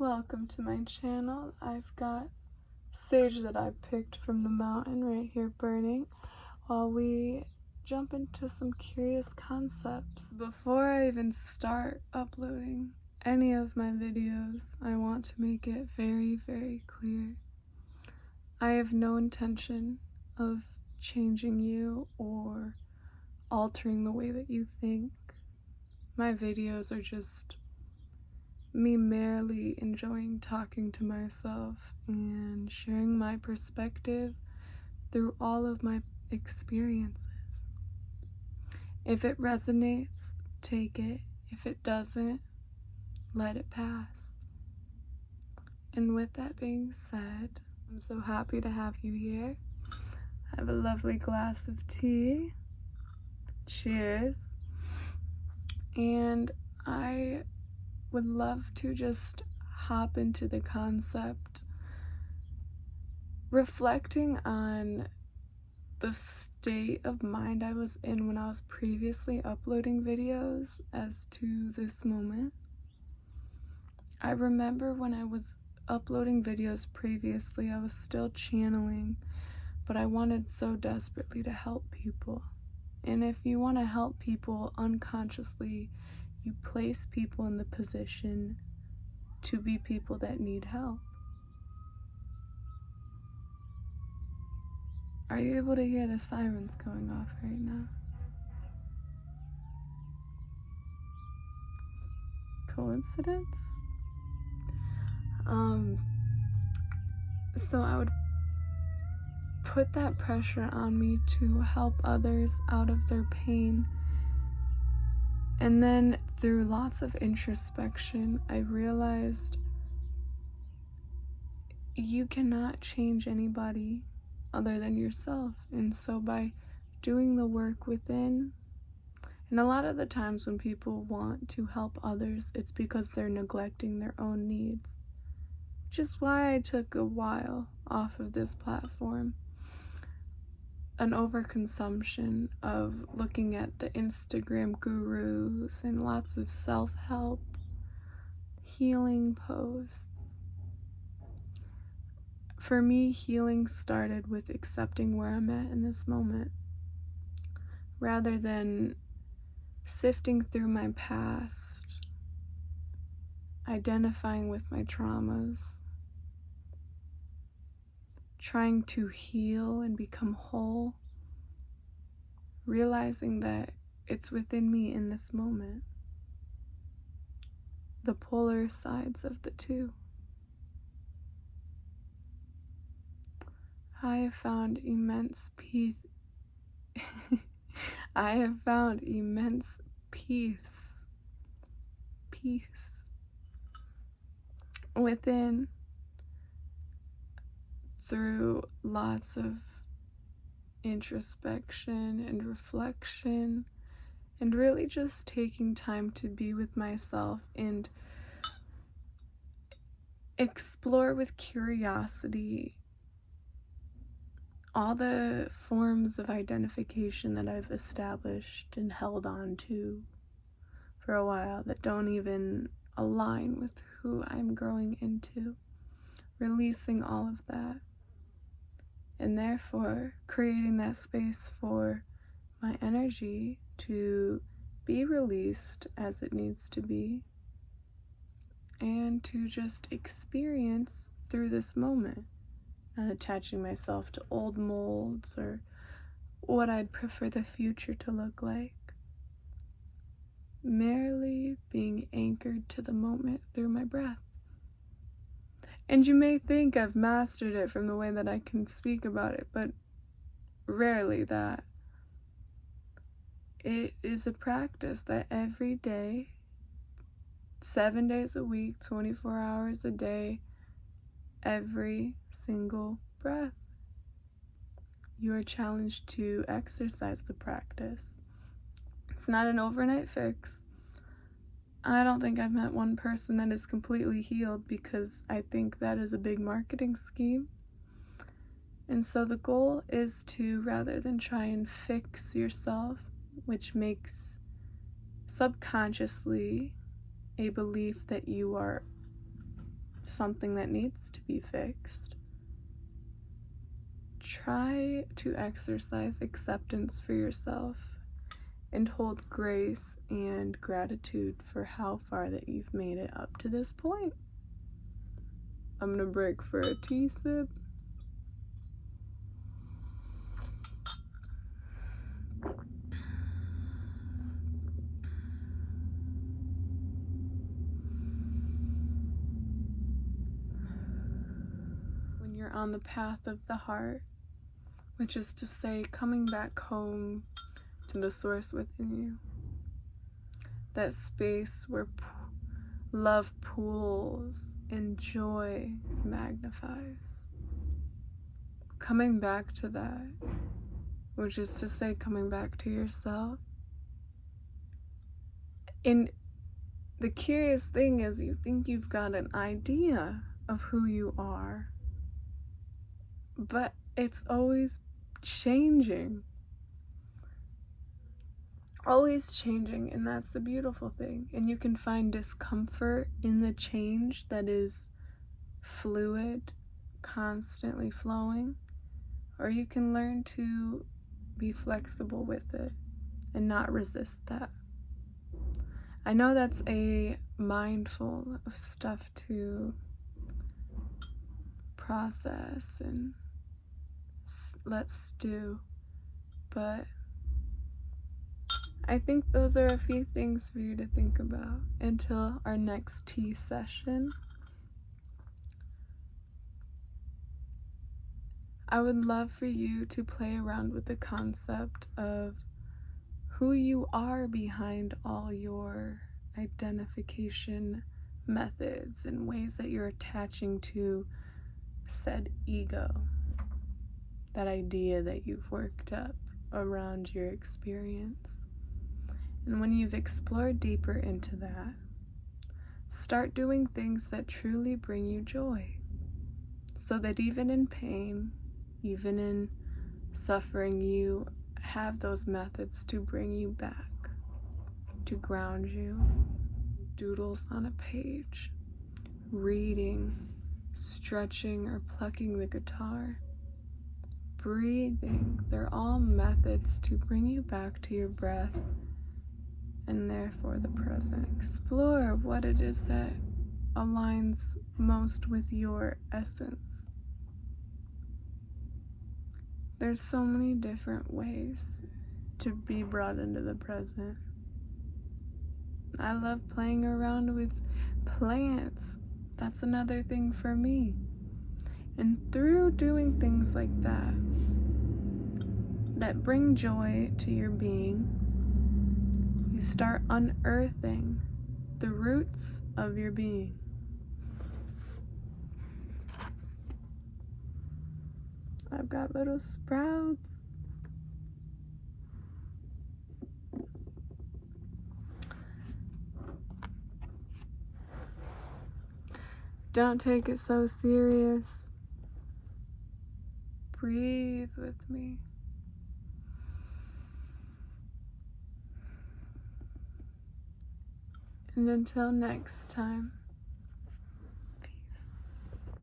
Welcome to my channel. I've got sage that I picked from the mountain right here burning while we jump into some curious concepts. Before I even start uploading any of my videos, I want to make it very, very clear. I have no intention of changing you or altering the way that you think. My videos are just me merely enjoying talking to myself and sharing my perspective through all of my experiences. If it resonates, take it. If it doesn't, let it pass. And with that being said, I'm so happy to have you here. I have a lovely glass of tea. Cheers. And I would love to just hop into the concept, reflecting on the state of mind I was in when I was previously uploading videos as to this moment. I remember when I was uploading videos previously, I was still channeling, but I wanted so desperately to help people. And if you want to help people unconsciously, you place people in the position to be people that need help. Are you able to hear the sirens going off right now? Coincidence? So I would put that pressure on me to help others out of their pain. And then through lots of introspection, I realized you cannot change anybody other than yourself. And so by doing the work within, and a lot of the times when people want to help others, it's because they're neglecting their own needs, which is why I took a while off of this platform. An overconsumption of looking at the Instagram gurus and lots of self-help, healing posts. For me, healing started with accepting where I'm at in this moment, rather than sifting through my past, identifying with my traumas, trying to heal and become whole, realizing that it's within me in this moment. The polar sides of the two. I have found immense peace. I have found immense peace within, through lots of introspection and reflection, and really just taking time to be with myself and explore with curiosity all the forms of identification that I've established and held on to for a while that don't even align with who I'm growing into. Releasing all of that, and therefore creating that space for my energy to be released as it needs to be, and to just experience through this moment, not attaching myself to old molds or what I'd prefer the future to look like. Merely being anchored to the moment through my breath. And you may think I've mastered it from the way that I can speak about it, but rarely that. It is a practice that every day, 7 days a week, 24 hours a day, every single breath, you are challenged to exercise the practice. It's not an overnight fix. I don't think I've met one person that is completely healed, because I think that is a big marketing scheme. And so the goal is to, rather than try and fix yourself, which makes subconsciously a belief that you are something that needs to be fixed, try to exercise acceptance for yourself and hold grace and gratitude for how far that you've made it up to this point. I'm gonna break for a tea sip. When you're on the path of the heart, which is to say, coming back home to the source within you, that space where love pools and joy magnifies. Coming back to that, which is to say, coming back to yourself. And the curious thing is, you think you've got an idea of who you are, but it's always changing. Always changing, and that's the beautiful thing. And you can find discomfort in the change that is fluid, constantly flowing, or you can learn to be flexible with it and not resist that. I know that's a mindful of stuff to process and let stew, but I think those are a few things for you to think about until our next tea session. I would love for you to play around with the concept of who you are behind all your identification methods and ways that you're attaching to said ego, that idea that you've worked up around your experience. And when you've explored deeper into that, start doing things that truly bring you joy, so that even in pain, even in suffering, you have those methods to bring you back, to ground you. Doodles on a page, reading, stretching, or plucking the guitar, breathing, they're all methods to bring you back to your breath and therefore the present. Explore what it is that aligns most with your essence. There's so many different ways to be brought into the present. I love playing around with plants. That's another thing for me. And through doing things like that, that bring joy to your being, you start unearthing the roots of your being. I've got little sprouts. Don't take it so serious. Breathe with me. And until next time.